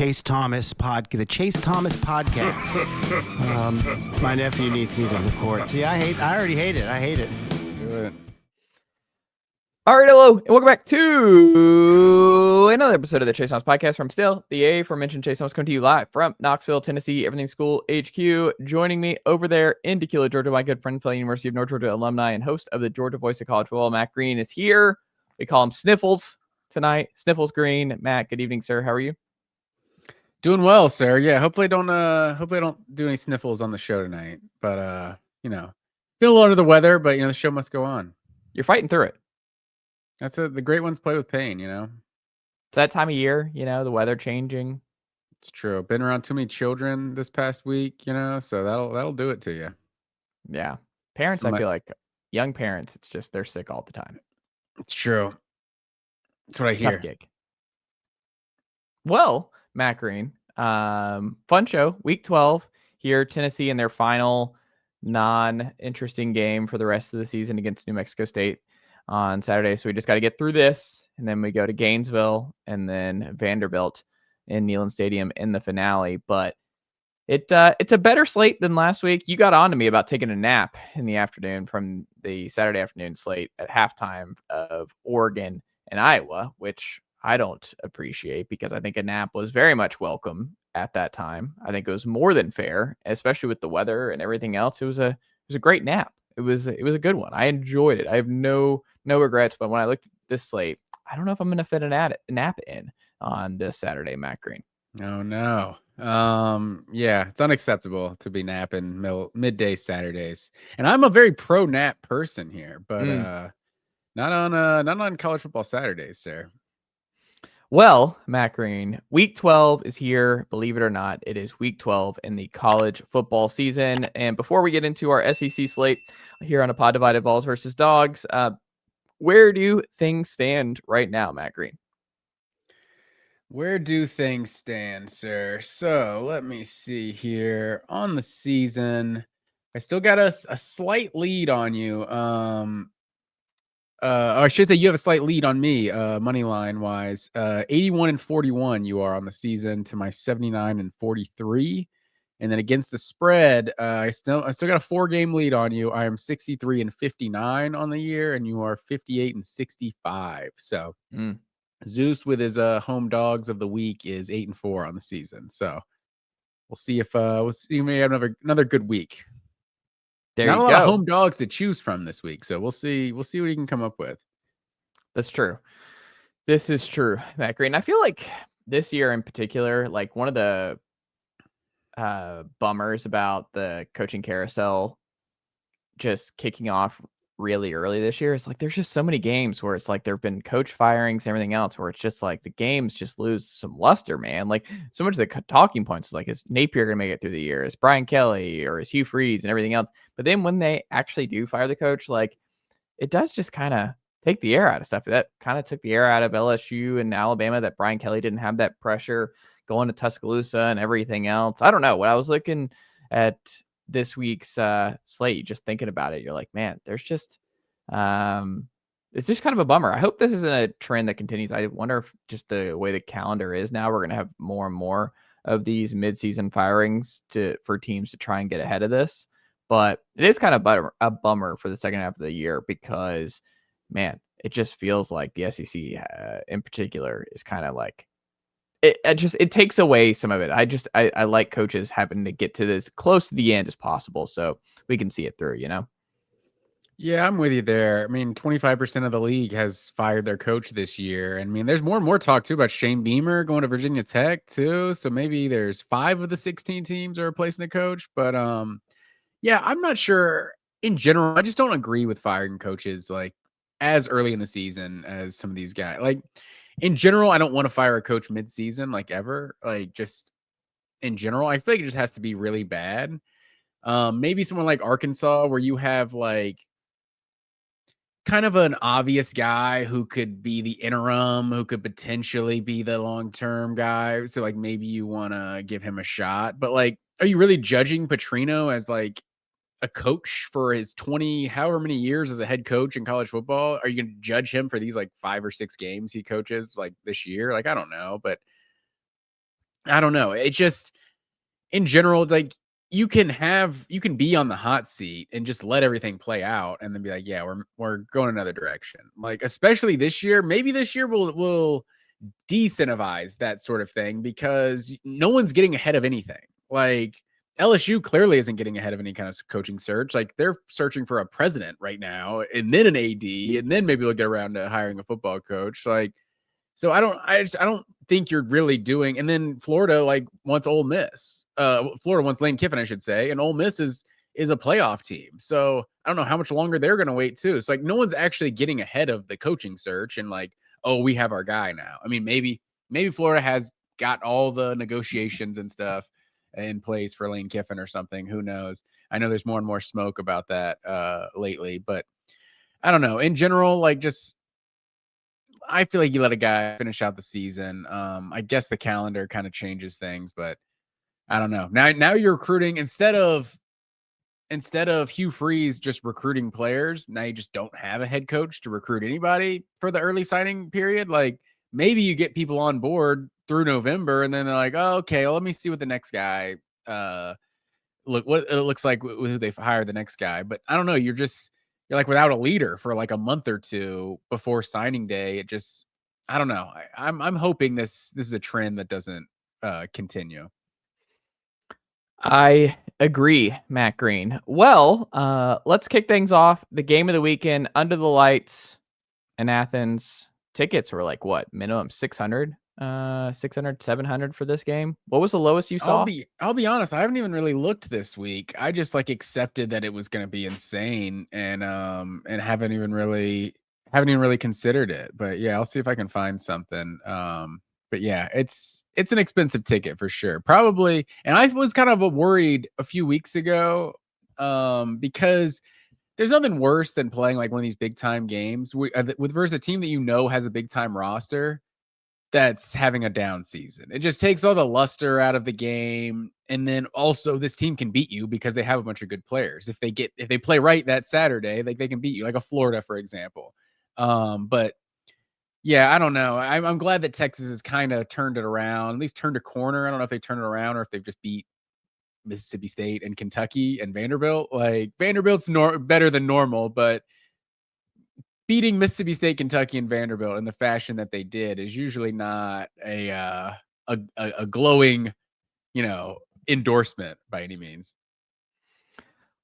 Chase Thomas podcast. My nephew needs me to record. See, I already hate it. I hate it. Do it. All right, hello, and welcome back to another episode of the Chase Thomas podcast from still the aforementioned Chase Thomas, coming to you live from Knoxville, Tennessee, Everything School HQ. Joining me over there in Tequila, Georgia, my good friend, University of North Georgia alumni and host of the Georgia Voice of College Football, Matt Green, is here. We call him Sniffles tonight. Sniffles Green. Matt, good evening, sir. How are you? Doing well, sir. Yeah, hopefully I don't do any sniffles on the show tonight. But feel a little under the weather, but the show must go on. You're fighting through it. That's the great ones play with pain, It's that time of year, the weather changing. It's true. Been around too many children this past week, so that'll do it to you. Yeah. Parents, I feel like young parents, it's just they're sick all the time. It's true. That's what I hear. Tough gig. Well, Matt Green, fun show, week 12 here, Tennessee in their final non-interesting game for the rest of the season against New Mexico State on Saturday. So we just got to get through this, and then we go to Gainesville and then Vanderbilt in Neyland Stadium in the finale. But it's a better slate than last week. You got on to me about taking a nap in the afternoon from the Saturday afternoon slate at halftime of Oregon and Iowa, which I don't appreciate because I think a nap was very much welcome at that time. I think it was more than fair, especially with the weather and everything else. It was a great nap. It was a good one. I enjoyed it. I have no regrets. But when I looked at this slate, I don't know if I'm going to fit a nap in on this Saturday, Matt Green. Oh no. Yeah, it's unacceptable to be napping midday Saturdays. And I'm a very pro nap person here, but not on college football Saturdays, sir. Well, Matt Green, week 12 is here. Believe it or not, it is week 12 in the college football season. And before we get into our SEC slate here on a pod divided balls versus dogs, where do things stand right now, Matt Green? Where do things stand, sir? So let me see here on the season. I still got a slight lead on you. Or I should say you have a slight lead on me, money line wise. 81-41 you are on the season to my 79-43. And then against the spread, I still got a 4-game lead on you. I am 63-59 on the year, and you are 58-65. So Zeus with his home dogs of the week is 8-4 on the season. So we'll see if we may have another good week. Not a lot of home dogs to choose from this week, so we'll see what he can come up with. That's true. This is true, Matt Green. I feel like this year in particular, like one of the bummers about the coaching carousel just kicking off really early this year is like there's just so many games where it's like there have been coach firings and everything else where it's just like the games just lose some luster, man. Like so much of the talking points is like, is Napier gonna make it through the year? Is Brian Kelly or is Hugh Freeze and everything else? But then when they actually do fire the coach, like it does just kind of take the air out of stuff. That kind of took the air out of LSU and Alabama, that Brian Kelly didn't have that pressure going to Tuscaloosa and everything else. I don't know. When I was looking at this week's slate, just thinking about it, you're like, man, there's just it's just kind of a bummer. I hope this isn't a trend that continues. I wonder if just the way the calendar is now, we're going to have more and more of these midseason firings for teams to try and get ahead of this. But it is kind of a bummer for the second half of the year because, man, it just feels like the SEC in particular is kind of like it takes away some of it. I like coaches having to get to this close to the end as possible so we can see it through, Yeah, I'm with you there. I mean, 25% of the league has fired their coach this year. And I mean, there's more and more talk too about Shane Beamer going to Virginia Tech too. So maybe there's 5 of the 16 teams are replacing the coach. But yeah, I'm not sure in general. I just don't agree with firing coaches like as early in the season as some of these guys. Like in general, I don't want to fire a coach mid-season, like ever. Like just in general, I feel like it just has to be really bad. Maybe someone like Arkansas where you have like kind of an obvious guy who could be the interim, who could potentially be the long-term guy. So like maybe you want to give him a shot, but like, are you really judging Petrino as like a coach for his 20, however many years as a head coach in college football? Are you going to judge him for these like 5 or 6 games he coaches like this year? Like, I don't know, but I don't know. It just, in general, like you can be on the hot seat and just let everything play out and then be like, yeah, we're going another direction. Like, especially this year, maybe this year will de-incentivize that sort of thing because no one's getting ahead of anything. Like LSU clearly isn't getting ahead of any kind of coaching search. Like they're searching for a president right now and then an AD and then maybe they'll get around to hiring a football coach. Like, so I don't think you're really doing. And then Florida wants Ole Miss. Florida wants Lane Kiffin, I should say, and Ole Miss is a playoff team. So I don't know how much longer they're going to wait too. It's like no one's actually getting ahead of the coaching search and like, oh, we have our guy now. I mean, maybe Florida has got all the negotiations and stuff in place for Lane Kiffin or something. Who knows? I know there's more and more smoke about that lately, but I don't know. In general, like just I feel like you let a guy finish out the season. I guess the calendar kind of changes things, but I don't know. Now you're recruiting instead of Hugh Freeze just recruiting players. Now you just don't have a head coach to recruit anybody for the early signing period. Like maybe you get people on board through November, and then they're like, "Oh, okay, well, let me see what the next guy what it looks like with who they hire the next guy." But I don't know. You're like without a leader for like a month or two before signing day. It just, I don't know. I'm hoping this is a trend that doesn't continue. I agree, Matt Green. Well, let's kick things off. The game of the weekend, Under the Lights in Athens. Tickets were like what? Minimum 600, 600, 700 for this game. What was the lowest you saw? I'll be honest. I haven't even really looked this week. I just like accepted that it was going to be insane and haven't even really considered it. But yeah, I'll see if I can find something. But yeah, it's an expensive ticket for sure. Probably. And I was kind of worried a few weeks ago because there's nothing worse than playing like one of these big time games with versus a team that you know has a big time roster that's having a down season. It just takes all the luster out of the game. And then also this team can beat you because they have a bunch of good players. If they play right that Saturday, like they can beat you, like a Florida, for example. But yeah, I don't know. I'm glad that Texas has kind of turned it around, at least turned a corner. I don't know if they turned it around or if they've just beat Mississippi State and Kentucky and Vanderbilt. Like Vanderbilt's better than normal, but beating Mississippi State, Kentucky, and Vanderbilt in the fashion that they did is usually not a glowing, endorsement by any means.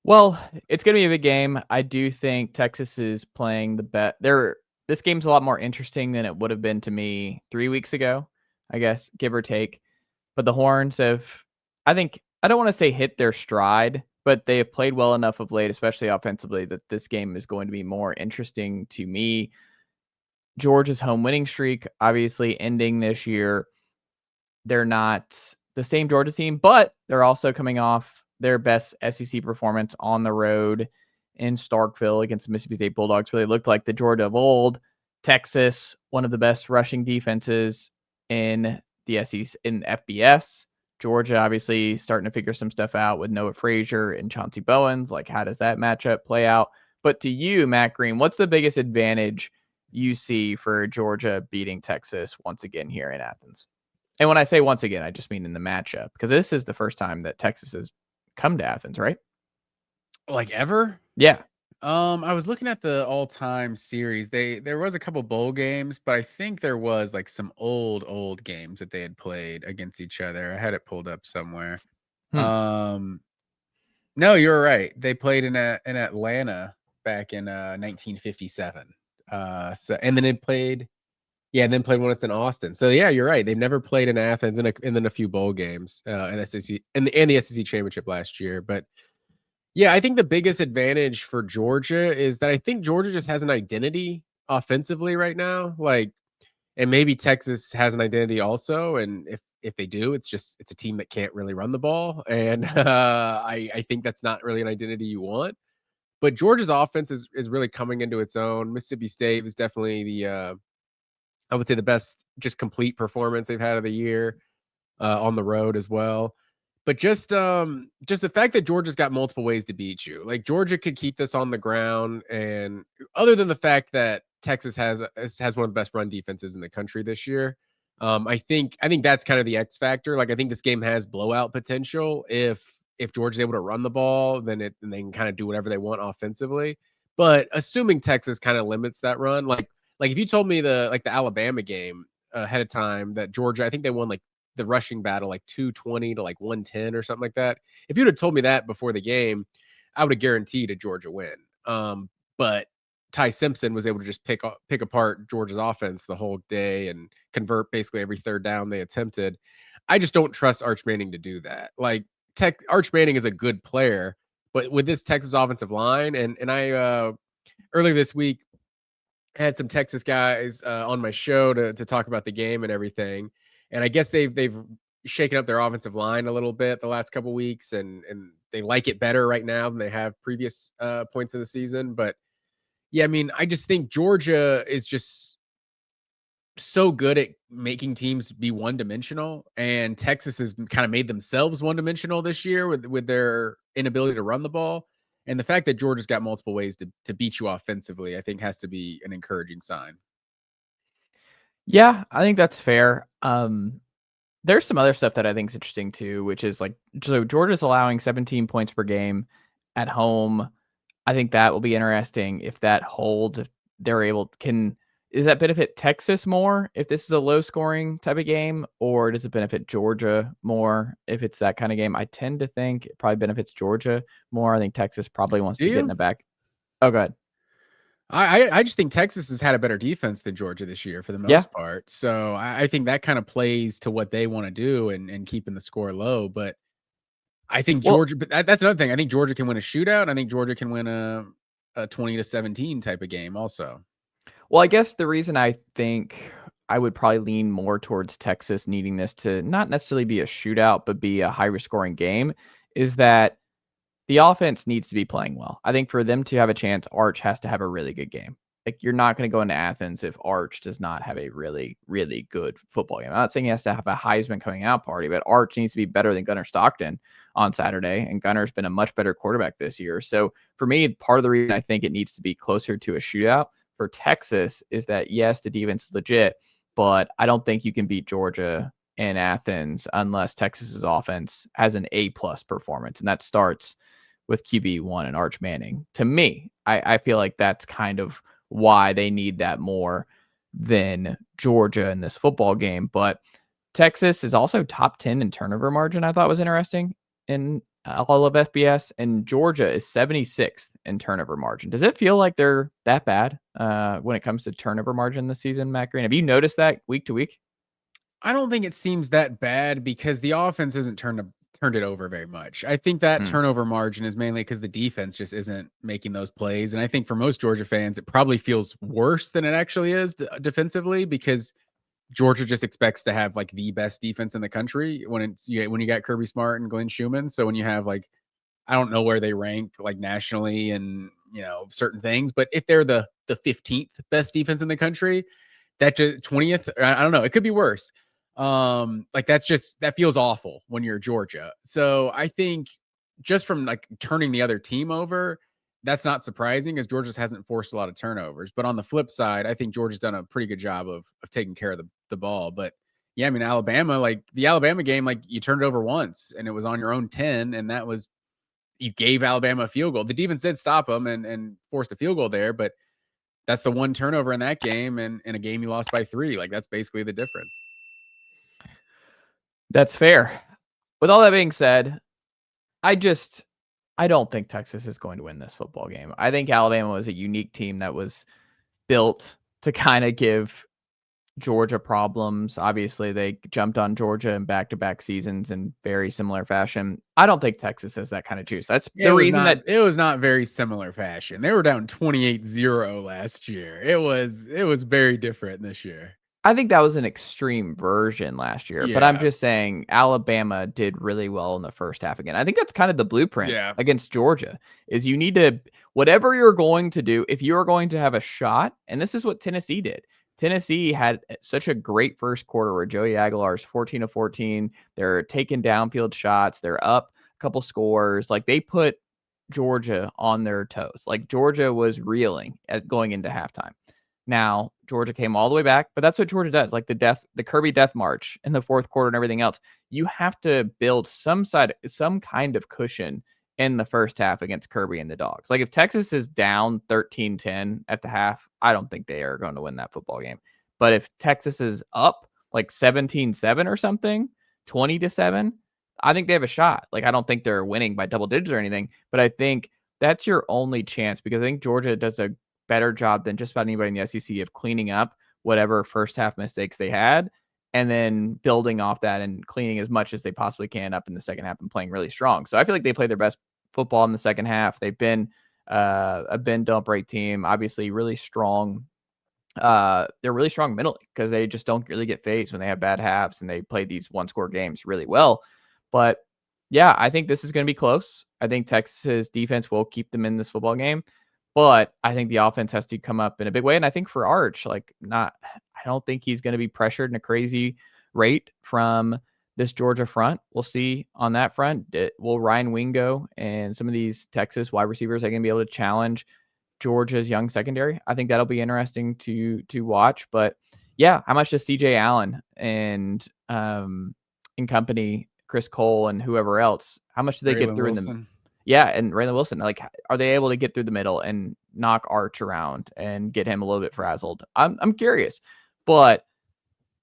Well, it's going to be a big game. I do think Texas is playing the best. This game's a lot more interesting than it would have been to me 3 weeks ago, I guess, give or take. But the Horns have, I think, I don't want to say hit their stride, but they have played well enough of late, especially offensively, that this game is going to be more interesting to me. Georgia's home winning streak, obviously ending this year. They're not the same Georgia team, but they're also coming off their best SEC performance on the road in Starkville against the Mississippi State Bulldogs. Really looked like the Georgia of old. Texas, one of the best rushing defenses in the SEC in FBS. Georgia obviously starting to figure some stuff out with Noah Frazier and Chauncey Bowens. Like, how does that matchup play out? But to you, Matt Green, what's the biggest advantage you see for Georgia beating Texas once again here in Athens? And when I say once again, I just mean in the matchup, because this is the first time that Texas has come to Athens, right? Like ever? Yeah. I was looking at the all-time series. There was a couple bowl games, but I think there was like some old games that they had played against each other. I had it pulled up somewhere. No, you're right. They played in Atlanta back in 1957. So and then they played one in Austin. So yeah, you're right. They've never played in Athens and then a few bowl games in SEC and the SEC championship last year, but yeah, I think the biggest advantage for Georgia is that I think Georgia just has an identity offensively right now. Like, and maybe Texas has an identity also. And if they do, it's a team that can't really run the ball. And I think that's not really an identity you want. But Georgia's offense is really coming into its own. Mississippi State was definitely the I would say the best just complete performance they've had of the year on the road as well. But just the fact that Georgia's got multiple ways to beat you, like Georgia could keep this on the ground, and other than the fact that Texas has one of the best run defenses in the country this year, I think that's kind of the X factor. Like I think this game has blowout potential if Georgia's able to run the ball, then they can kind of do whatever they want offensively. But assuming Texas kind of limits that run, like if you told me the Alabama game ahead of time that Georgia, I think they won like the rushing battle like 220 to like 110 or something like that. If you'd have told me that before the game, I would have guaranteed a Georgia win. But Ty Simpson was able to just pick apart Georgia's offense the whole day and convert basically every third down they attempted. I just don't trust Arch Manning to do that. Like Arch Manning is a good player, but with this Texas offensive line, and I earlier this week had some Texas guys on my show to talk about the game and everything, and I guess they've shaken up their offensive line a little bit the last couple weeks, and they like it better right now than they have previous points in the season, but. Yeah, I mean, I just think Georgia is just so good at making teams be one-dimensional, and Texas has kind of made themselves one-dimensional this year with their inability to run the ball. And the fact that Georgia's got multiple ways to beat you offensively, I think has to be an encouraging sign. Yeah, I think that's fair. There's some other stuff that I think is interesting too, which is like, so Georgia's allowing 17 points per game at home. I think that will be interesting if that holds, if they're able, does that benefit Texas more if this is a low scoring type of game, or does it benefit Georgia more if it's that kind of game? I tend to think it probably benefits Georgia more. I think Texas probably wants to get in the back. Oh, go ahead. I just think Texas has had a better defense than Georgia this year for the most part. So I think that kind of plays to what they want to do and keeping the score low. But I think Georgia, but that's another thing. I think Georgia can win a shootout. I think Georgia can win a 20-17 type of game also. Well, I guess the reason I think I would probably lean more towards Texas needing this to not necessarily be a shootout, but be a higher scoring game is that the offense needs to be playing well. I think for them to have a chance, Arch has to have a really good game. Like, you're not going to go into Athens if Arch does not have a really, really good football game. I'm not saying he has to have a Heisman coming out party, but Arch needs to be better than Gunnar Stockton on Saturday, and Gunner's been a much better quarterback this year. So for me, part of the reason I think it needs to be closer to a shootout for Texas is that, yes, the defense is legit, but I don't think you can beat Georgia in Athens unless Texas's offense has an A-plus performance, and that starts with QB1 and Arch Manning. To me, I feel like that's kind of why they need that more than Georgia in this football game. But Texas is also top 10 in turnover margin, I thought was interesting in all of FBS, and Georgia is 76th in turnover margin. Does it feel like they're that bad when it comes to turnover margin this season, Matt Green? Have you noticed that week to week? I don't think it seems that bad because the offense isn't turned it over very much. I think that turnover margin is mainly because the defense just isn't making those plays. And I think for most Georgia fans, it probably feels worse than it actually is defensively because Georgia just expects to have like the best defense in the country when you got Kirby Smart and Glenn Schumann. So when you have like, I don't know where they rank like nationally and, certain things, but if they're the 15th best defense in the country, that just 20th, I don't know, it could be worse. That feels awful when you're Georgia. So I think just from like turning the other team over, that's not surprising as Georgia hasn't forced a lot of turnovers. But on the flip side, I think Georgia's done a pretty good job of taking care of the ball. But yeah, I mean, Alabama, like the Alabama game, like you turned it over once and it was on your own 10. And that was, you gave Alabama a field goal. The defense did stop them and forced a field goal there, but that's the one turnover in that game. And in a game you lost by 3, like that's basically the difference. That's fair. With all that being said, I don't think Texas is going to win this football game. I think Alabama was a unique team that was built to kind of give Georgia problems. Obviously, they jumped on Georgia in back-to-back seasons in very similar fashion. I don't think Texas has that kind of juice. That's the reason that it was not very similar fashion. They were down 28-0 last year. It was very different this year. I think that was an extreme version last year, but I'm just saying Alabama did really well in the first half again. I think that's kind of the blueprint against Georgia is you need to, whatever you're going to do, if you're going to have a shot, and this is what Tennessee did. Tennessee had such a great first quarter where Joey Aguilar's 14 of 14. They're taking downfield shots. They're up a couple scores. Like they put Georgia on their toes. Like Georgia was reeling going into halftime. Now, Georgia came all the way back, but that's what Georgia does. Like the Kirby death march in the fourth quarter and everything else. You have to build some kind of cushion in the first half against Kirby and the Dogs. Like if Texas is down 13-10 at the half, I don't think they are going to win that football game. But if Texas is up like 17-7 or something, 20-7, I think they have a shot. Like I don't think they're winning by double digits or anything, but I think that's your only chance because I think Georgia does a better job than just about anybody in the SEC of cleaning up whatever first half mistakes they had and then building off that and cleaning as much as they possibly can up in the second half and playing really strong. So I feel like they played their best football in the second half. They've been a bend don't break team, obviously really strong. They're really strong mentally because they just don't really get phased when they have bad halves and they play these one score games really well. But yeah, I think this is going to be close. I think Texas defense will keep them in this football game. But I think the offense has to come up in a big way. And I think for Arch, I don't think he's going to be pressured in a crazy rate from this Georgia front. We'll see on that front. Will Ryan Wingo and some of these Texas wide receivers are going to be able to challenge Georgia's young secondary? I think that'll be interesting to watch. But yeah, how much does CJ Allen and company, Chris Cole and whoever else, how much do they get through in them? Yeah, and Raylan Wilson, like, are they able to get through the middle and knock Arch around and get him a little bit frazzled? I'm curious, but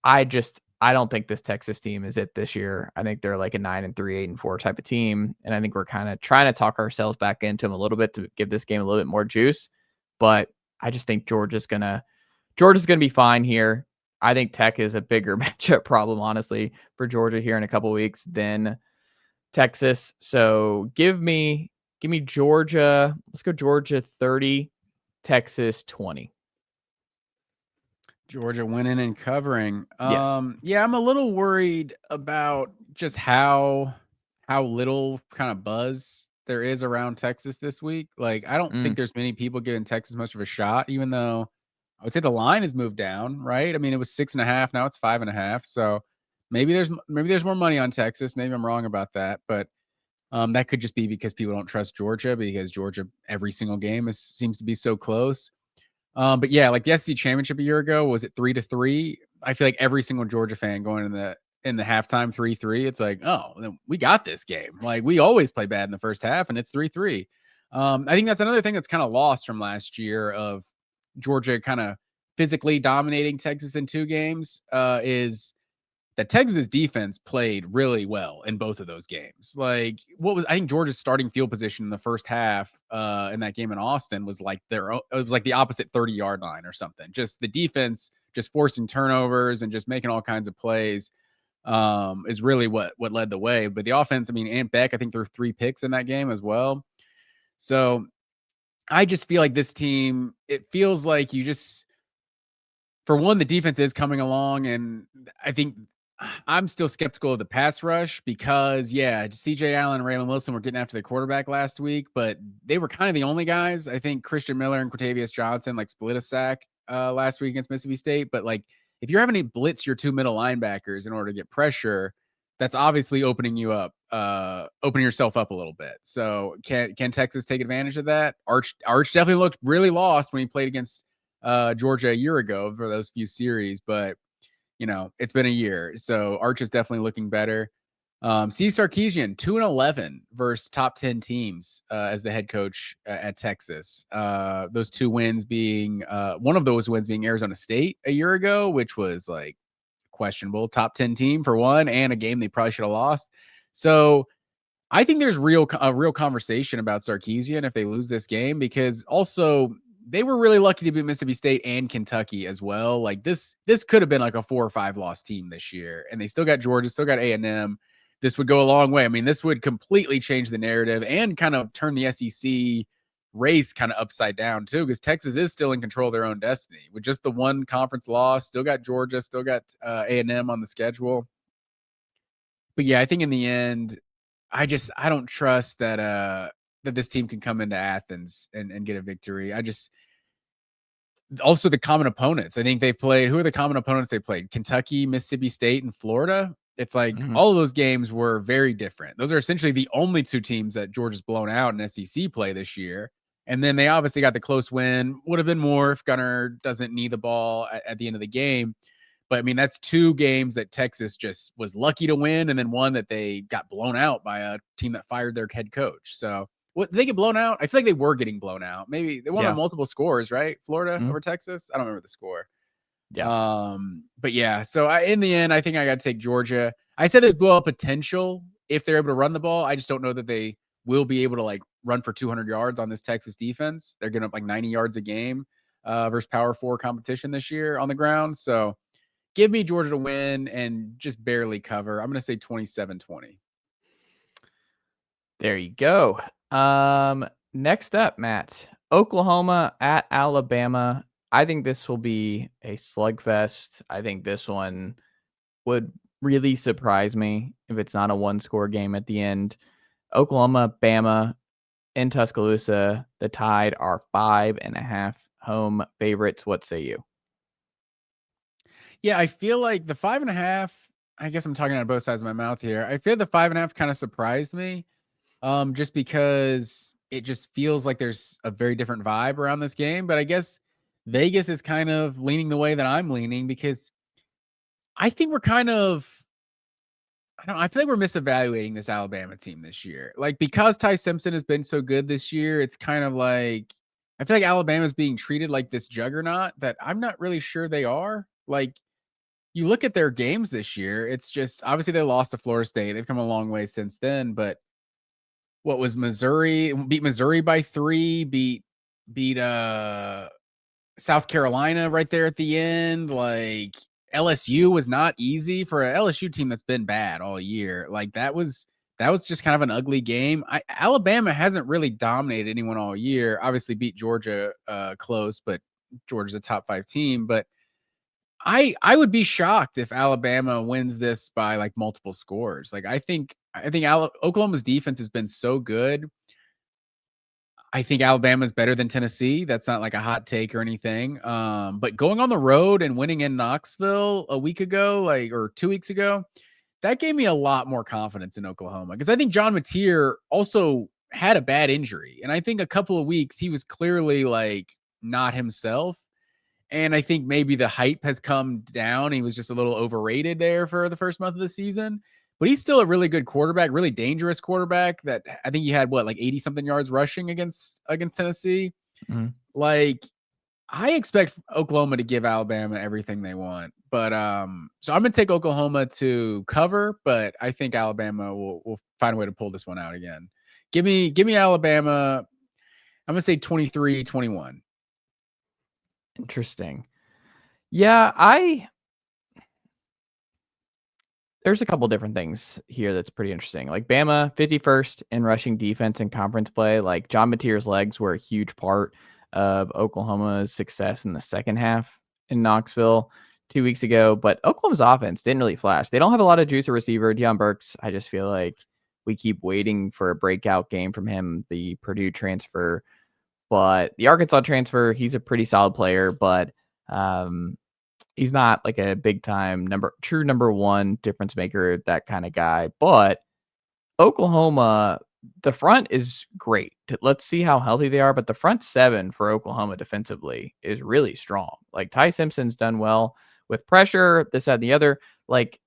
I don't think this Texas team is it this year. I think they're like a 9-3, 8-4 type of team, and I think we're kind of trying to talk ourselves back into them a little bit to give this game a little bit more juice. But I just think Georgia's gonna be fine here. I think Tech is a bigger matchup problem, honestly, for Georgia here in a couple weeks than Texas. So give me Georgia. Let's go Georgia 30, Texas 20. Georgia winning and covering. Yes. Yeah, I'm a little worried about just how little kind of buzz there is around Texas this week. Like, I don't think there's many people giving Texas much of a shot, even though I would say the line has moved down, right? I mean, it was 6.5, now it's 5.5. So maybe there's more money on Texas. Maybe I'm wrong about that, but that could just be because people don't trust Georgia because Georgia every single game seems to be so close. But yeah, like the SEC championship a year ago, was it 3-3? I feel like every single Georgia fan going in the halftime 3-3, it's like, oh, we got this game. Like we always play bad in the first half, and it's 3-3. I think that's another thing that's kind of lost from last year of Georgia kind of physically dominating Texas in 2 games. Is that Texas defense played really well in both of those games. Like I think Georgia's starting field position in the first half in that game in Austin was like it was like the opposite 30-yard line or something. Just the defense just forcing turnovers and just making all kinds of plays is really what led the way. But the offense, I mean, Ant Beck, I think threw 3 picks in that game as well. So I just feel like this team, it feels like for one, the defense is coming along, and I think I'm still skeptical of the pass rush because, yeah, CJ Allen and Raylan Wilson were getting after the quarterback last week, but they were kind of the only guys. I think Christian Miller and Quintavious Johnson split a sack last week against Mississippi State. But if you're having to blitz your 2 middle linebackers in order to get pressure, that's obviously opening yourself up a little bit. So can Texas take advantage of that? Arch definitely looked really lost when he played against Georgia a year ago for those few series, but it's been a year, so Arch is definitely looking better. Steve Sarkisian 2-11 versus top 10 teams as the head coach at Texas. Those 2 wins being one of those wins being Arizona State a year ago, which was questionable top 10 team for one, and a game they probably should have lost. So I think there's a real conversation about Sarkisian if they lose this game, because also they were really lucky to beat Mississippi State and Kentucky as well. Like this could have been like a 4 or 5 loss team this year, and they still got Georgia, still got A&M. This would go a long way. I mean, this would completely change the narrative and kind of turn the SEC race kind of upside down too, because Texas is still in control of their own destiny with just the 1 conference loss. Still got Georgia, still got A&M on the schedule. But yeah, I think in the end, I don't trust that this team can come into Athens and get a victory. Also the common opponents. I think they've played. Who are the common opponents they played? Kentucky, Mississippi State, and Florida. It's like all of those games were very different. Those are essentially the only 2 teams that Georgia's blown out in SEC play this year. And then they obviously got the close win. Would have been more if Gunner doesn't knee the ball at the end of the game. But I mean, that's 2 games that Texas just was lucky to win, and then one that they got blown out by a team that fired their head coach. So, what did they get blown out? I feel like they were getting blown out. Maybe they won on multiple scores, right? Florida over Texas. I don't remember the score. Yeah. But yeah. So in the end, I think I got to take Georgia. I said there's blowout potential if they're able to run the ball. I just don't know that they will be able to like run for 200 yards on this Texas defense. They're getting up like 90 yards a game versus Power 4 competition this year on the ground. So. Give me Georgia to win and just barely cover. I'm going to say 27-20. There you go. Next up, Matt, Oklahoma at Alabama. I think this will be a slugfest. I think this one would really surprise me if it's not a 1-score game at the end. Oklahoma, Bama in Tuscaloosa. The Tide are 5.5 home favorites. What say you? Yeah, I feel like the 5.5, I guess I'm talking out of both sides of my mouth here. I feel the 5.5 kind of surprised me just because it just feels like there's a very different vibe around this game. But I guess Vegas is kind of leaning the way that I'm leaning because I think we're kind of, I feel like we're misevaluating this Alabama team this year. Like because Ty Simpson has been so good this year, it's kind of like, I feel like Alabama's being treated like this juggernaut that I'm not really sure they are. Like, you look at their games this year, it's just obviously they lost to Florida State. They've come a long way since then, but what was Missouri? Beat Missouri by 3, beat South Carolina right there at the end. Like LSU was not easy for a LSU team that's been bad all year. Like that was just kind of an ugly game. Alabama hasn't really dominated anyone all year. Obviously beat Georgia close, but Georgia's a top 5 team, but I would be shocked if Alabama wins this by like multiple scores. Like I think Oklahoma's defense has been so good. I think Alabama's better than Tennessee. That's not like a hot take or anything. But going on the road and winning in Knoxville a week ago, or 2 weeks ago, that gave me a lot more confidence in Oklahoma because I think John Mateer also had a bad injury. And I think a couple of weeks he was clearly like not himself. And I think maybe the hype has come down. He was just a little overrated there for the first month of the season. But he's still a really good quarterback, really dangerous quarterback that I think he had, like 80-something yards rushing against Tennessee. Mm-hmm. Like, I expect Oklahoma to give Alabama everything they want. But so I'm going to take Oklahoma to cover, but I think Alabama will find a way to pull this one out again. Give me Alabama. I'm going to say 23-21. Interesting. Yeah, there's a couple different things here that's pretty interesting. Like Bama, 51st in rushing defense and conference play. Like John Mateer's legs were a huge part of Oklahoma's success in the second half in Knoxville 2 weeks ago. But Oklahoma's offense didn't really flash. They don't have a lot of juice at receiver. Deion Burks, I just feel like we keep waiting for a breakout game from him, the Purdue transfer. But the Arkansas transfer, he's a pretty solid player, but he's not like a big time true number 1 difference maker, that kind of guy. But Oklahoma, the front is great. Let's see how healthy they are. But the front 7 for Oklahoma defensively is really strong. Like Ty Simpson's done well with pressure, this, that, and the other. Like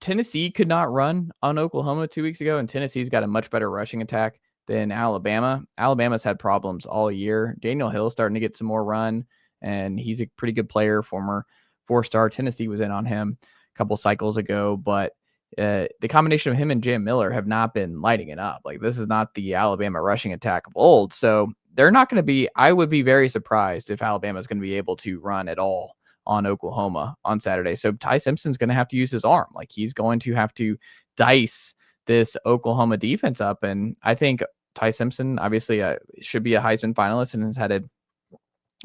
Tennessee could not run on Oklahoma 2 weeks ago, and Tennessee's got a much better rushing attack than Alabama. Alabama's had problems all year. Daniel Hill's starting to get some more run, and he's a pretty good player, former 4-star. Tennessee was in on him a couple cycles ago, but the combination of him and Jam Miller have not been lighting it up. Like this is not the Alabama rushing attack of old. So they're not going to be, I would be very surprised if Alabama is going to be able to run at all on Oklahoma on Saturday. So Ty Simpson's going to have to use his arm. Like he's going to have to dice this Oklahoma defense up. And I think Ty Simpson obviously should be a Heisman finalist and has had a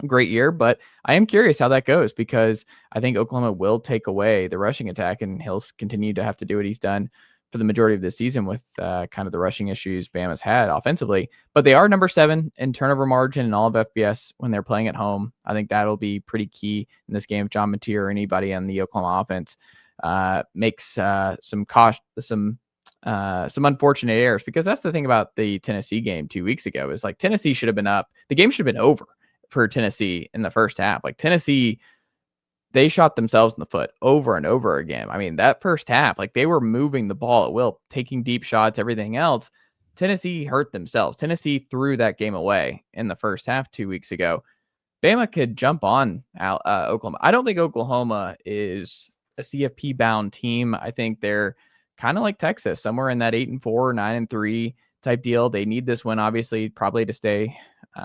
great year, but I am curious how that goes because I think Oklahoma will take away the rushing attack and he'll continue to have to do what he's done for the majority of the season with kind of the rushing issues Bama's had offensively. But they are number 7 in turnover margin in all of FBS when they're playing at home. I think that'll be pretty key in this game if John Mateer or anybody on the Oklahoma offense makes some some unfortunate errors, because that's the thing about the Tennessee game 2 weeks ago is like Tennessee should have been up. The game should have been over for Tennessee in the first half. Like Tennessee, they shot themselves in the foot over and over again. I mean, that first half, like they were moving the ball at will, taking deep shots, everything else. Tennessee hurt themselves. Tennessee threw that game away in the first half 2 weeks ago. Bama could jump on Oklahoma. I don't think Oklahoma is a CFP bound team. I think they're kind of like Texas, somewhere in that 8-4, 9-3 type deal. They need this win, obviously, probably to stay,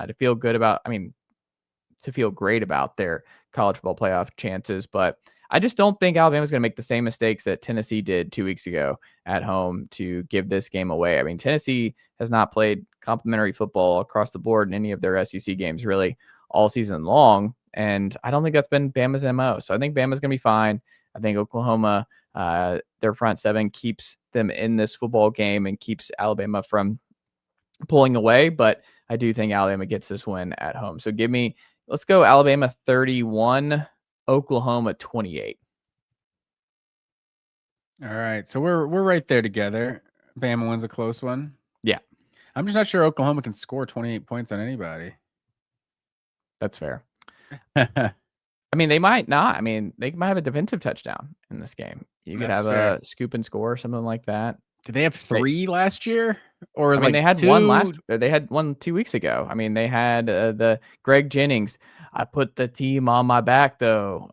to feel good about, to feel great about their college football playoff chances. But I just don't think Alabama's going to make the same mistakes that Tennessee did 2 weeks ago at home to give this game away. I mean, Tennessee has not played complimentary football across the board in any of their SEC games, really, all season long. And I don't think that's been Bama's MO. So I think Bama's going to be fine. I think Oklahoma, their front seven keeps them in this football game and keeps Alabama from pulling away. But I do think Alabama gets this win at home. So let's go Alabama 31, Oklahoma 28. All right. So we're right there together. Bama wins a close one. Yeah. I'm just not sure Oklahoma can score 28 points on anybody. That's fair. I mean, they might not. I mean, they might have a defensive touchdown in this game. You could have a scoop and score or something like that. Did they have 3 last year? Or they had 2? They had 1 2 weeks ago. I mean, they had the Greg Jennings. I put the team on my back though.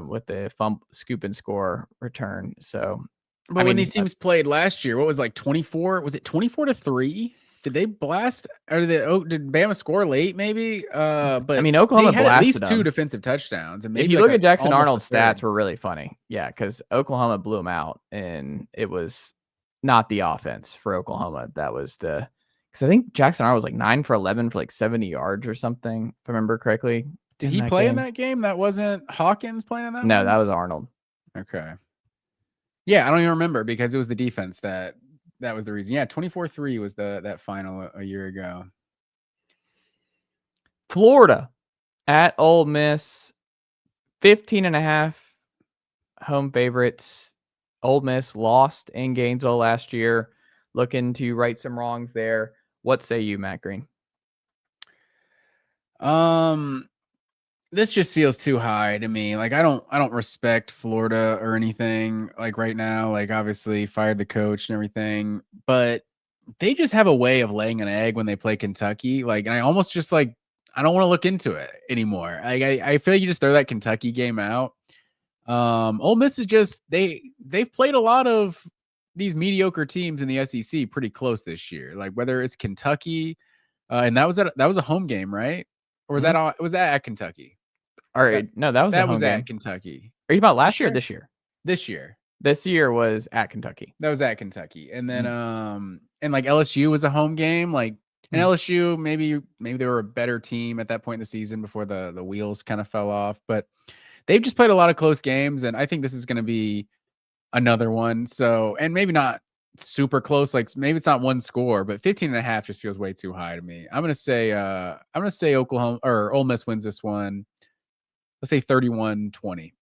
With the scoop and score return. So, but when these teams played last year, what was like 24? Was it 24-3? Did they blast, or did Bama score late? Maybe. But I mean, Oklahoma had blasted at least 2 them. defensive touchdowns. And maybe if you look at Jackson Arnold's stats, were really funny. Yeah, because Oklahoma blew them out, and it was not the offense for Oklahoma. That was because I think Jackson Arnold was like 9 for 11 for like 70 yards or something, if I remember correctly. Did he play in that game? That wasn't Hawkins playing in that? No, one? that was Arnold. Okay. Yeah, I don't even remember because it was the defense that was the reason. Yeah, 24-3 was that final a year ago. Florida at Ole Miss, 15.5 home favorites. Ole Miss lost in Gainesville last year, looking to right some wrongs there. What say you, Matt Green? This just feels too high to me. Like I don't respect Florida or anything like right now. Like obviously fired the coach and everything, but they just have a way of laying an egg when they play Kentucky. Like, and I almost just like I don't want to look into it anymore. Like I feel like you just throw that Kentucky game out. Ole Miss is just they've played a lot of these mediocre teams in the SEC pretty close this year. Like whether it's Kentucky, and that was a home game, right? Or was was that at Kentucky? All right, no, that was at Kentucky. Are you about last year or this year? This year. This year was at Kentucky. That was at Kentucky, and then and like LSU was a home game. Like and LSU, maybe they were a better team at that point in the season before the wheels kind of fell off. But they've just played a lot of close games, and I think this is going to be another one. So, and maybe not super close. Like maybe it's not one score, but 15.5 just feels way too high to me. I'm gonna say Oklahoma or Ole Miss wins this one. Let's say 31-20.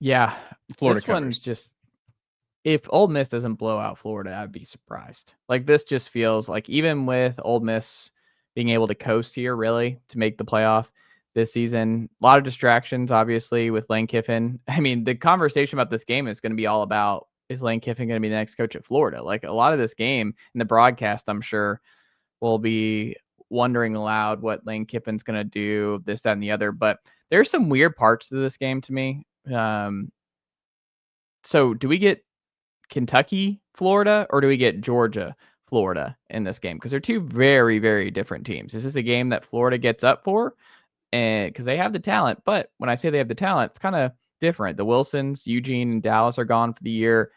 Yeah, Florida this covers. One's just, if Ole Miss doesn't blow out Florida, I'd be surprised. Like this just feels like even with Ole Miss being able to coast here, really to make the playoff this season, a lot of distractions, obviously with Lane Kiffin. I mean, the conversation about this game is going to be all about, is Lane Kiffin going to be the next coach at Florida? Like a lot of this game in the broadcast, I'm sure will be wondering aloud what Lane Kiffin's going to do, this, that, and the other. But there's some weird parts to this game to me. So do we get Kentucky, Florida, or do we get Georgia, Florida in this game? Because they're two very, very different teams. This is the game that Florida gets up for, and because they have the talent. But when I say they have the talent, it's kind of different. The Wilsons, Eugene, and Dallas are gone for the year.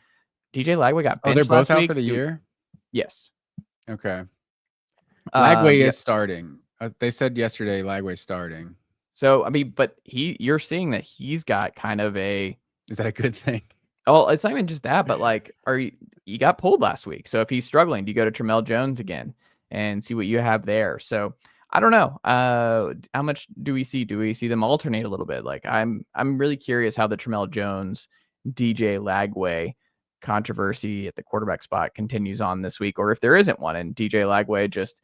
DJ Lagway got benched. They're both last out week. for the year? Yes. Okay. Lagway is starting. They said yesterday Lagway's starting. So, I mean, but you're seeing that he's got kind of a... Is that a good thing? Oh, it's not even just that, but like, you got pulled last week. So if he's struggling, do you go to Tramel Jones again and see what you have there? So I don't know. How much do we see? Do we see them alternate a little bit? Like I'm really curious how the Tramel Jones, DJ Lagway controversy at the quarterback spot continues on this week, or if there isn't one, and DJ Lagway just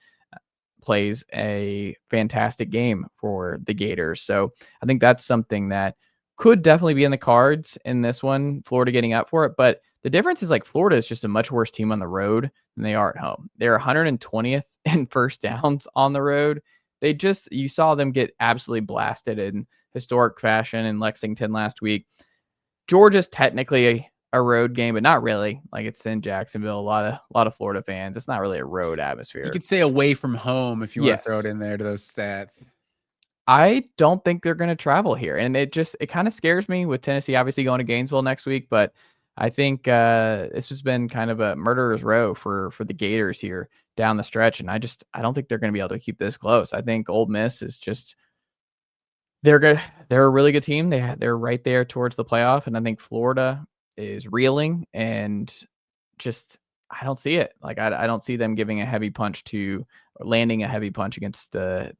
plays a fantastic game for the Gators. So I think that's something that could definitely be in the cards in this one, Florida getting up for it. But the difference is, like, Florida is just a much worse team on the road than they are at home. They're 120th in first downs on the road. You saw them get absolutely blasted in historic fashion in Lexington last week. Georgia's technically a road game, but not really. Like, it's in Jacksonville. A lot of Florida fans. It's not really a road atmosphere. You could say away from home if you want Yes. to throw it in there to those stats. I don't think they're going to travel here. And it kind of scares me with Tennessee obviously going to Gainesville next week. But I think this has been kind of a murderer's row for the Gators here down the stretch. And I don't think they're going to be able to keep this close. I think Ole Miss is just, they're good. They're a really good team. They're right there towards the playoff. And I think Florida is reeling, and just, I don't see it. Like, I don't see them giving a heavy punch landing a heavy punch against the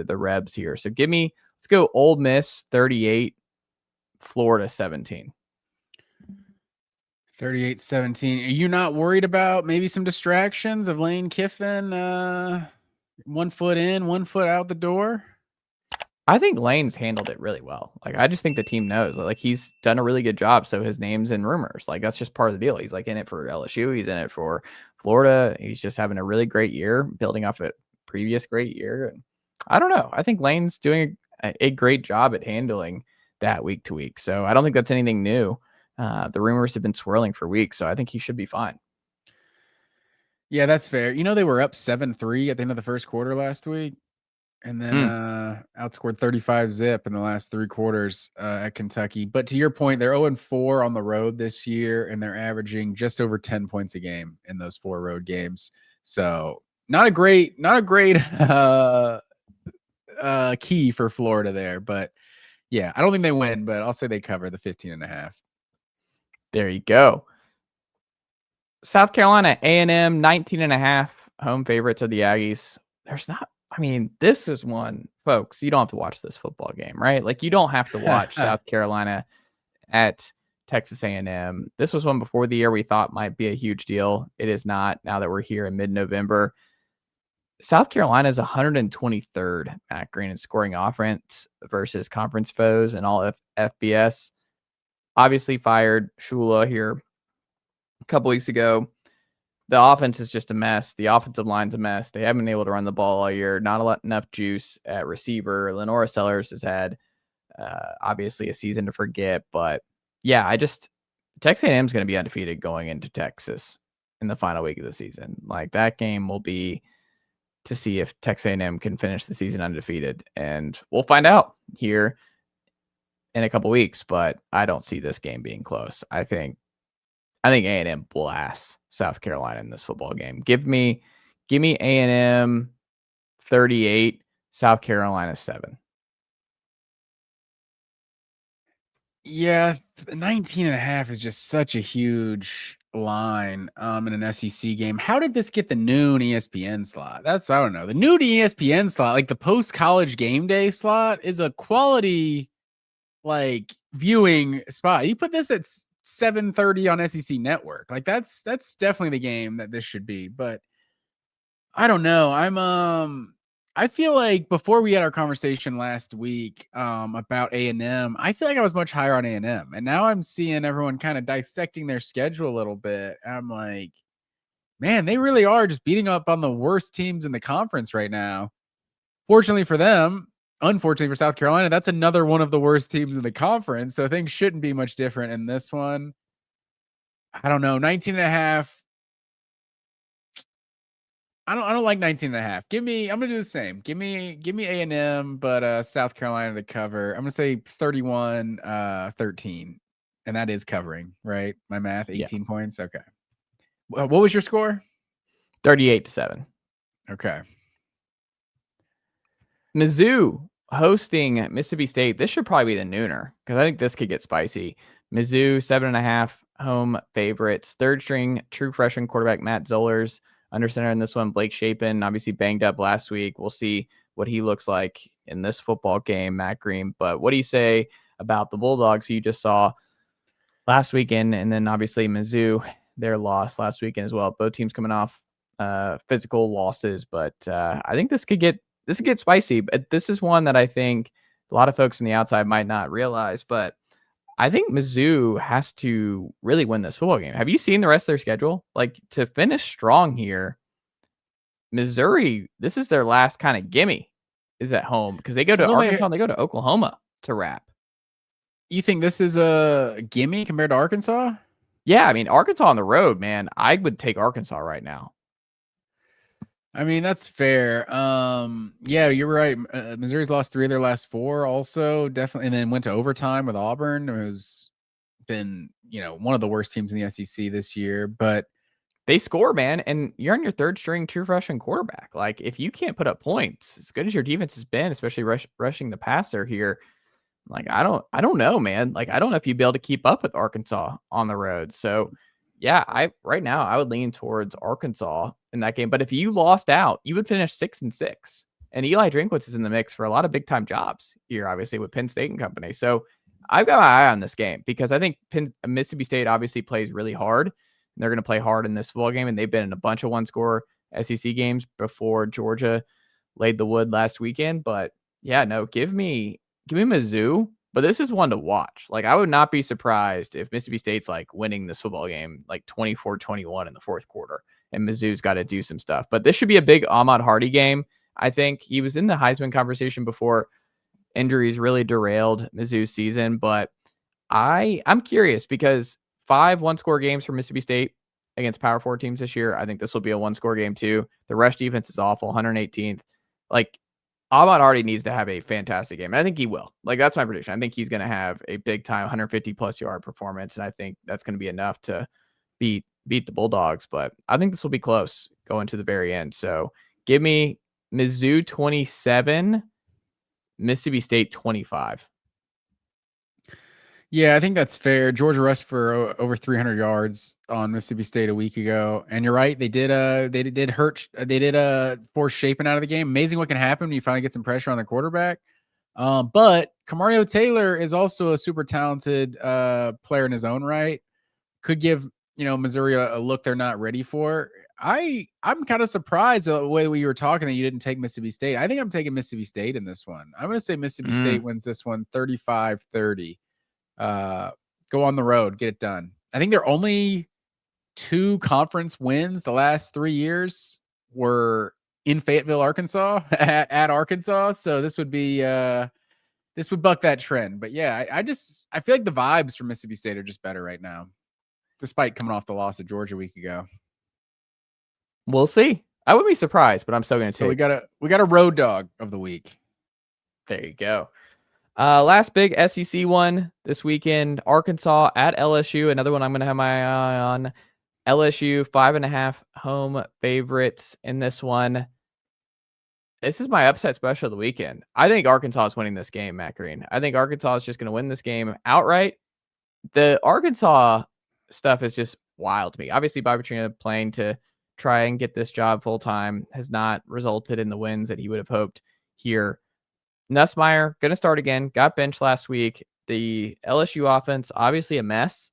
Rebs here. So let's go Ole Miss 38, Florida 17. 38-17. Are you not worried about maybe some distractions of Lane Kiffin? 1 foot in, 1 foot out the door? I think Lane's handled it really well. Like, I just think the team knows. Like, he's done a really good job, so his name's in rumors. Like, that's just part of the deal. He's, like, in it for LSU. He's in it for Florida. He's just having a really great year, building off a previous great year. And I don't know. I think Lane's doing a great job at handling that week to week. So I don't think that's anything new. The rumors have been swirling for weeks, so I think he should be fine. Yeah, that's fair. They were up 7-3 at the end of the first quarter last week, and then outscored 35-0 in the last 3 quarters at Kentucky. But to your point, they're 0-4 on the road this year, and they're averaging just over 10 points a game in those 4 road games. So not a great key for Florida there. But yeah, I don't think they win, but I'll say they cover the 15.5. There you go. South Carolina A&M 19.5 home favorites of the Aggies. This is one, folks, you don't have to watch this football game, right? Like, you don't have to watch South Carolina at Texas A&M. This was one before the year we thought might be a huge deal. It is not, now that we're here in mid-November. South Carolina is 123rd, Matt Green, in scoring offense versus conference foes and all FBS. Obviously fired Shula here a couple weeks ago. The offense is just a mess. The offensive line's a mess. They haven't been able to run the ball all year. Not enough juice at receiver. Lenora Sellers has had obviously a season to forget. But yeah, Texas A&M is going to be undefeated going into Texas in the final week of the season. Like, that game will be to see if Texas A&M can finish the season undefeated. And we'll find out here in a couple weeks, but I don't see this game being close. I think A&M blasts South Carolina in this football game. Give me A&M 38, South Carolina 7. Yeah, 19.5 is just such a huge line in an SEC game. How did this get the noon ESPN slot? I don't know. The noon ESPN slot, like the post-college game day slot, is a quality, like, viewing spot. You put this at 7:30 on SEC Network. Like, that's definitely the game that this should be. But I don't know. I feel like before we had our conversation last week about A&M, I feel like I was much higher on A&M. And now I'm seeing everyone kind of dissecting their schedule a little bit. I'm like, man, they really are just beating up on the worst teams in the conference right now. Fortunately for them, unfortunately for South Carolina, that's another one of the worst teams in the conference. So things shouldn't be much different in this one. I don't know. 19.5. I don't like 19.5. I'm going to do the same. Give me A&M, but South Carolina to cover. I'm going to say 31-13. And that is covering, right? My math, 18 points. Okay. What was your score? 38-7. Okay. Mizzou hosting Mississippi State. This should probably be the nooner, because I think this could get spicy. Mizzou 7.5 home favorites. Third string true freshman quarterback Matt Zollers under center in this one. Blake Shapen obviously banged up last week. We'll see what he looks like in this football game, Matt Green. But what do you say about the Bulldogs who you just saw last weekend, and then obviously Mizzou, their loss last weekend as well. Both teams coming off physical losses, but I think this could get spicy. But this is one that I think a lot of folks on the outside might not realize, but I think Mizzou has to really win this football game. Have you seen the rest of their schedule? Like, to finish strong here, Missouri, this is their last kind of gimme, is at home, because they go to Arkansas and they go to Oklahoma to wrap. You think this is a gimme compared to Arkansas? Yeah, I mean, Arkansas on the road, man. I would take Arkansas right now. I mean, that's fair. Yeah, you're right. Missouri's lost 3 of their last 4 also, definitely, and then went to overtime with Auburn. It was been, one of the worst teams in the SEC this year, but they score, man, and you're on your third string true freshman quarterback. Like, if you can't put up points, as good as your defense has been, especially rushing the passer here, like, I don't know, man. Like, I don't know if you'd be able to keep up with Arkansas on the road. So, yeah, right now I would lean towards Arkansas in that game. But if you lost out, you would finish 6-6. And Eli Drinkwitz is in the mix for a lot of big time jobs here, obviously, with Penn State and company. So I've got my eye on this game because I think Mississippi State obviously plays really hard. And they're going to play hard in this football game. And they've been in a bunch of 1-score SEC games before Georgia laid the wood last weekend. But yeah, no, give me Mizzou. But this is one to watch. Like, I would not be surprised if Mississippi State's like winning this football game like 24-21 in the fourth quarter, and Mizzou's got to do some stuff. But this should be a big Ahmad Hardy game. I think he was in the Heisman conversation before injuries really derailed Mizzou's season. But I'm curious because 5 1-score games for Mississippi State against Power 4 teams this year. I think this will be a 1-score game too. The rush defense is awful, 118th. Like, Ahmad Hardy needs to have a fantastic game. And I think he will. Like, that's my prediction. I think he's going to have a big time 150 plus yard performance. And I think that's going to be enough to beat the Bulldogs. But I think this will be close going to the very end. So give me Mizzou 27, Mississippi State 25. Yeah, I think that's fair. Georgia rushed for over 300 yards on Mississippi State a week ago, and you're right. They did force Shapen out of the game. Amazing what can happen when you finally get some pressure on the quarterback. But Kamario Taylor is also a super talented player in his own right. Could give Missouri a look they're not ready for. I'm kind of surprised the way we were talking that you didn't take Mississippi State. I think I'm taking Mississippi State in this one. I'm going to say Mississippi State wins this one 35-30. Go on the road, get it done. I think their only 2 conference wins the last 3 years were in Fayetteville, Arkansas, at Arkansas. So this would be this would buck that trend. But yeah, I feel like the vibes from Mississippi State are just better right now, despite coming off the loss to Georgia a week ago. We'll see. I would be surprised, but I'm still going to take. So we got a road dog of the week. There you go. Last big SEC one this weekend, Arkansas at LSU. Another one I'm going to have my eye on. LSU 5.5 home favorites in this one. This is my upset special of the weekend. I think Arkansas is winning this game, Matt Green. I think Arkansas is just going to win this game outright. The Arkansas stuff is just wild to me. Obviously, Bobby Petrino playing to try and get this job full time has not resulted in the wins that he would have hoped here. Nussmeier going to start again. Got benched last week. The LSU offense, obviously a mess.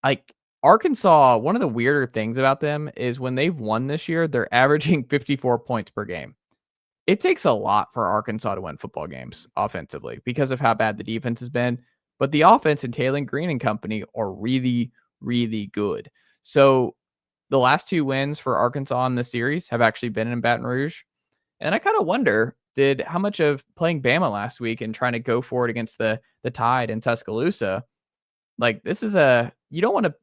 Like, Arkansas, one of the weirder things about them is when they've won this year, they're averaging 54 points per game. It takes a lot for Arkansas to win football games offensively because of how bad the defense has been. But the offense and Taylor Green and company are really, really good. So the last 2 wins for Arkansas in this series have actually been in Baton Rouge. And I kind of wonder, how much of playing Bama last week and trying to go for it against the Tide in Tuscaloosa, like, this is you don't want to,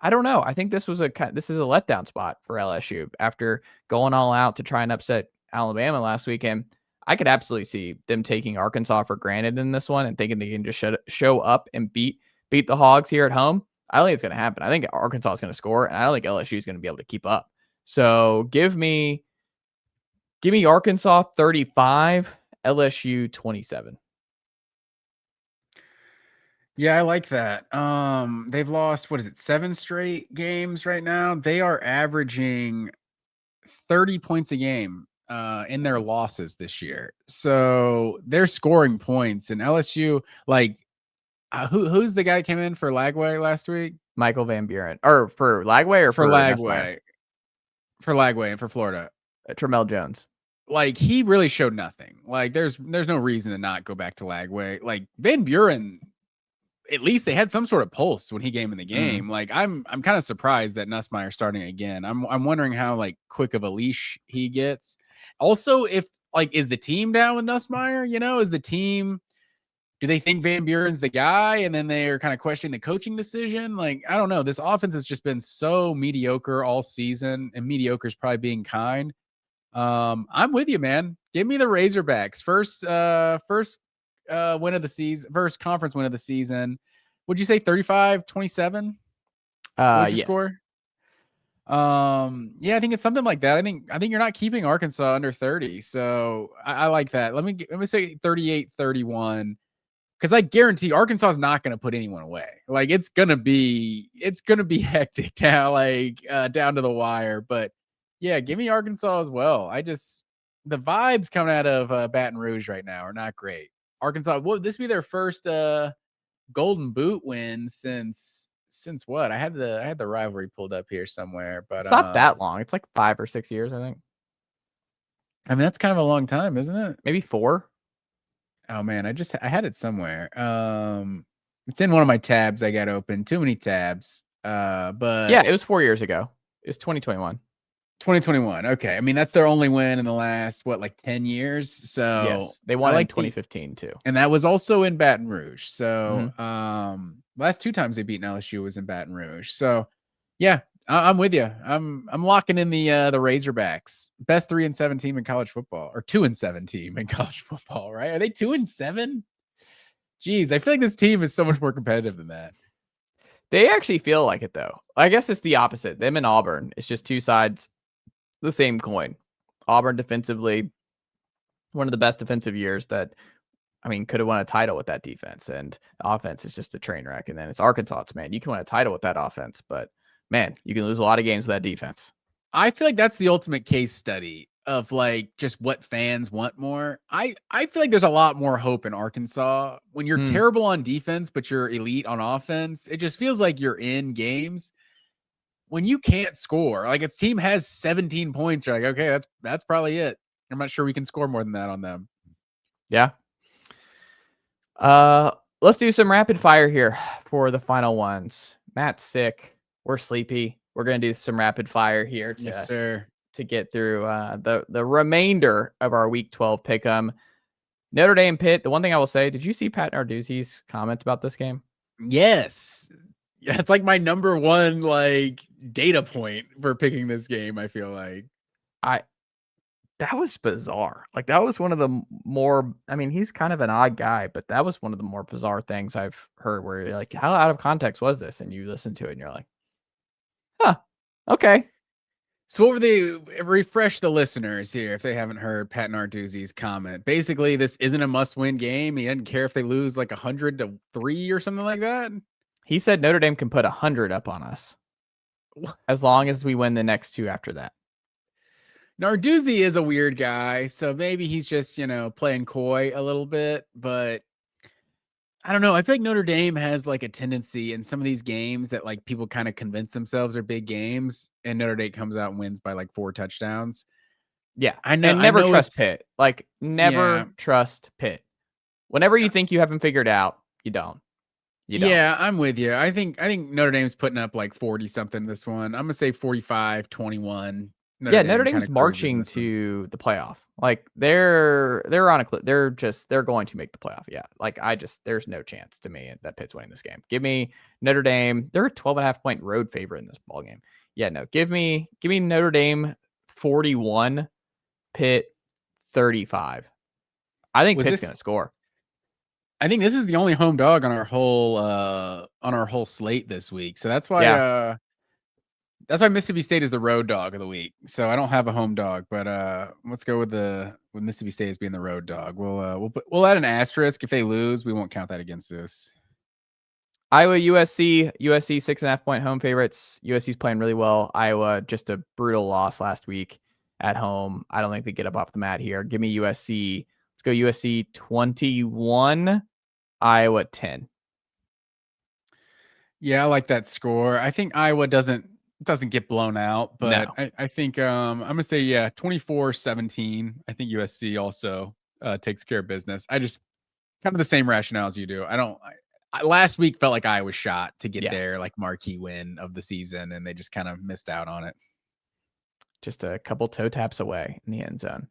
I don't know. I think this is a letdown spot for LSU after going all out to try and upset Alabama last weekend. I could absolutely see them taking Arkansas for granted in this one and thinking they can just show up and beat the Hogs here at home. I don't think it's going to happen. I think Arkansas is going to score, and I don't think LSU is going to be able to keep up. So give me Arkansas 35, LSU 27. Yeah, I like that. They've lost, 7 straight games right now. They are averaging 30 points a game in their losses this year. So they're scoring points, and LSU, like, Who's the guy that came in for Lagway last week? Michael Van Buren. Or for Lagway or For for Nussmeier? Lagway. For Lagway and for Florida. Tramel Jones. Like, he really showed nothing. Like, there's no reason to not go back to Lagway. Like, Van Buren, at least they had some sort of pulse when he came in the game. Like, I'm kind of surprised that Nussmeier's starting again. I'm wondering how like quick of a leash he gets. Also, if like, is the team down with Nussmeier? You know, is the team, do they think Van Buren's the guy? And then they're kind of questioning the coaching decision. Like, I don't know. This offense has just been so mediocre all season, and mediocre is probably being kind. I'm with you, man. Give me the Razorbacks. First win of the season, first conference win of the season. Would you say 35-27? What's your Yes. score? Yeah, I think it's something like that. I think you're not keeping Arkansas under 30. So I like that. Let me say 38-31. Because I guarantee Arkansas is not going to put anyone away. Like, it's gonna be hectic now, like down to the wire. But yeah, give me Arkansas as well. The vibes coming out of Baton Rouge right now are not great. Arkansas, will this be their first Golden Boot win since what? I had the rivalry pulled up here somewhere, but It's not that long. It's like 5 or 6 years, I think. I mean, that's kind of a long time, isn't it? Maybe 4. Oh man, I had it somewhere. It's in one of my tabs I got open. Too many tabs. But yeah, it was 4 years ago. It's 2021. 2021. Okay. I mean, that's their only win in the last, what, like 10 years? So yes, they won in 2015 too. And that was also in Baton Rouge. So last 2 times they beat LSU was in Baton Rouge. So yeah, I'm with you. I'm locking in the Razorbacks. Best 3-7 team in college football, or 2-7 team in college football, right? Are they 2-7? Jeez, I feel like this team is so much more competitive than that. They actually feel like it though. I guess it's the opposite. Them and Auburn. It's just two sides, the same coin. Auburn defensively, one of the best defensive years that, I mean, could have won a title with that defense, and the offense is just a train wreck. And then it's Arkansas. Man, you can win a title with that offense, but man, you can lose a lot of games with that defense. I feel like that's the ultimate case study of like just what fans want more. I feel like there's a lot more hope in Arkansas when you're terrible on defense, but you're elite on offense. It just feels like you're in games when you can't score. Like, its team has 17 points. You're like, okay, that's probably it. I'm not sure we can score more than that on them. Yeah. Let's do some rapid fire here for the final ones. Matt's sick. We're sleepy. We're going to do some rapid fire here Yes, sir. To get through the remainder of our Week 12 pick'em. Notre Dame Pitt. The one thing I will say, did you see Pat Narduzzi's comment about this game? Yes. Yeah, it's like my number one like data point for picking this game, I feel like. That was bizarre. Like, that was one of the more, I mean, he's kind of an odd guy, but that was one of the more bizarre things I've heard where you're like, how out of context was this? And you listen to it and you're like, huh, okay. So what were they, refresh the listeners here if they haven't heard Pat Narduzzi's comment. Basically, this isn't a must-win game. He doesn't care if they lose like 100-3 or something like that. He said Notre Dame can put 100 up on us as long as we win the next 2 after that. Narduzzi is a weird guy, so maybe he's just, playing coy a little bit, but I don't know. I feel like Notre Dame has like a tendency in some of these games that like people kind of convince themselves are big games, and Notre Dame comes out and wins by like 4 touchdowns. Yeah. I know. And never trust Pitt. Like, never trust Pitt. Whenever you think you have him figured out, you don't. Yeah, I'm with you. I think Notre Dame's putting up like 40 something this one. I'm gonna say 45-21. Notre Dame's marching to the playoff. Like, they're on a clip. They're going to make the playoff. Yeah. Like, there's no chance to me that Pitt's winning this game. Give me Notre Dame. They're a 12.5 point road favorite in this ball game. Yeah, no. Give me Notre Dame 41, Pitt 35. I think Pitt's going to score. I think this is the only home dog on our whole slate this week. So that's why that's why Mississippi State is the road dog of the week. So I don't have a home dog, but let's go with Mississippi State as being the road dog. We'll add an asterisk if they lose. We won't count that against us. Iowa, USC 6.5 point home favorites. USC's playing really well. Iowa, just a brutal loss last week at home. I don't think they get up off the mat here. Give me USC. Let's go USC 21, Iowa 10. Yeah, I like that score. I think Iowa doesn't get blown out, but No. I think I'm gonna say 24-17. I think USC also takes care of business. I just kind of the same rationale as you do. Last week felt like Iowa shot to get Yeah. their like marquee win of the season, and they just kind of missed out on it. Just a couple toe taps away in the end zone.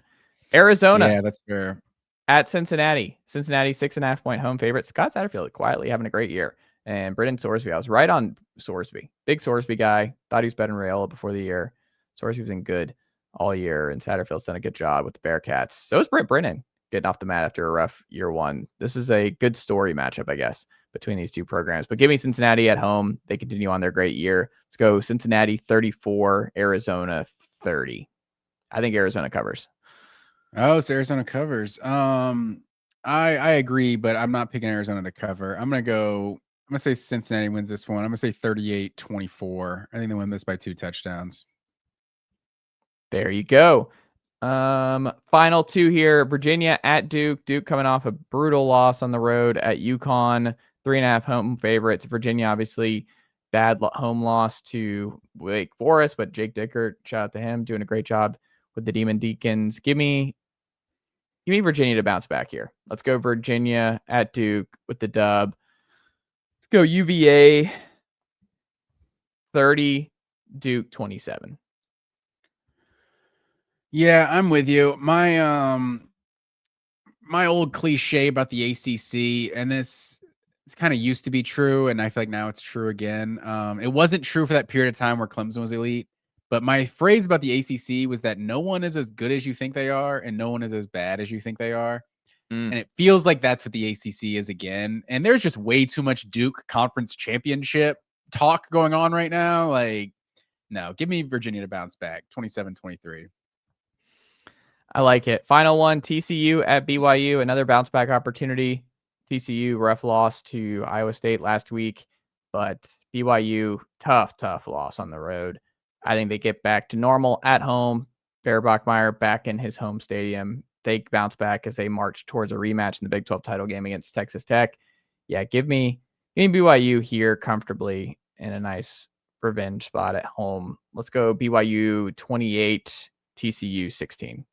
Arizona. Yeah, that's fair. At Cincinnati. Cincinnati 6.5 point home favorite. Scott Satterfield quietly having a great year. And Brendan Sorsby. I was right on Sorsby. Big Sorsby guy. Thought he was better than Rayola before the year. Sorsby was in good all year, and Satterfield's done a good job with the Bearcats. So is Brent Brennan getting off the mat after a rough year one. This is a good story matchup, I guess, between these two programs. But give me Cincinnati at home. They continue on their great year. Let's go Cincinnati 34, Arizona 30. I think Arizona covers. Oh, so Arizona covers. I agree, but I'm not picking Arizona to cover. I'm gonna say Cincinnati wins this one. I'm gonna say 38-24. I think they win this by 2 touchdowns. There you go. Final two here. Virginia at Duke. Duke coming off a brutal loss on the road at UConn. 3.5 home favorites. Virginia, obviously, bad home loss to Wake Forest, but Jake Dickert, shout out to him, doing a great job with the Demon Deacons. Give me Virginia to bounce back here. Let's go Virginia at Duke with the dub. Let's go UVA 30, Duke 27. Yeah, I'm with you. My old cliche about the ACC, and it's kind of used to be true, and I feel like now it's true again. It wasn't true for that period of time where Clemson was elite, but my phrase about the ACC was that no one is as good as you think they are, and no one is as bad as you think they are. And it feels like that's what the ACC is again. And there's just way too much Duke Conference Championship talk going on right now. Like, no, give me Virginia to bounce back, 27-23. I like it. Final one, TCU at BYU, another bounce back opportunity. TCU rough loss to Iowa State last week, but BYU tough loss on the road. I think they get back to normal at home. Bear Bachmeier back in his home stadium. They bounce back as they march towards a rematch in the Big 12 title game against Texas Tech. Yeah, give me BYU here comfortably in a nice revenge spot at home. Let's go BYU 28, TCU 16.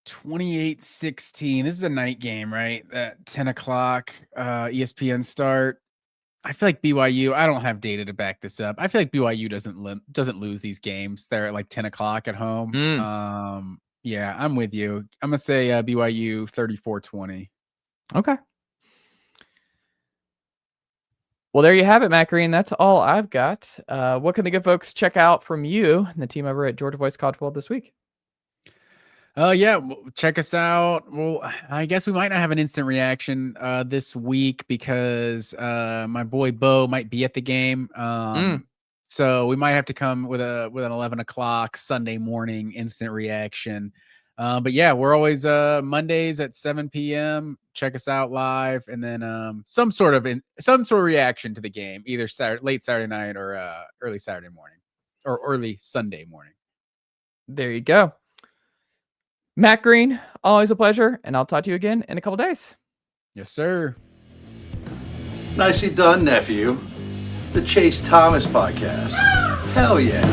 28-16. This is a night game, right? At 10 o'clock ESPN start. I feel like BYU, I don't have data to back this up. I feel like BYU doesn't lose these games. They're at like 10 o'clock at home. Yeah, I'm with you. I'm going to say BYU 34-20. Okay. Well, there you have it, Matt Green. That's all I've got. What can the good folks check out from you and the team over at Georgia Voice College World this week? Yeah, check us out. Well, I guess we might not have an instant reaction this week because my boy Bo might be at the game. So we might have to come with an 11 o'clock Sunday morning instant reaction. But yeah, we're always Mondays at 7 p.m. Check us out live, and then some sort of reaction to the game, either late Saturday night or early Saturday morning or early Sunday morning. There you go. Matt Green, always a pleasure, and I'll talk to you again in a couple days. Yes, sir. Nicely done, nephew. The Chase Thomas Podcast. Hell yeah.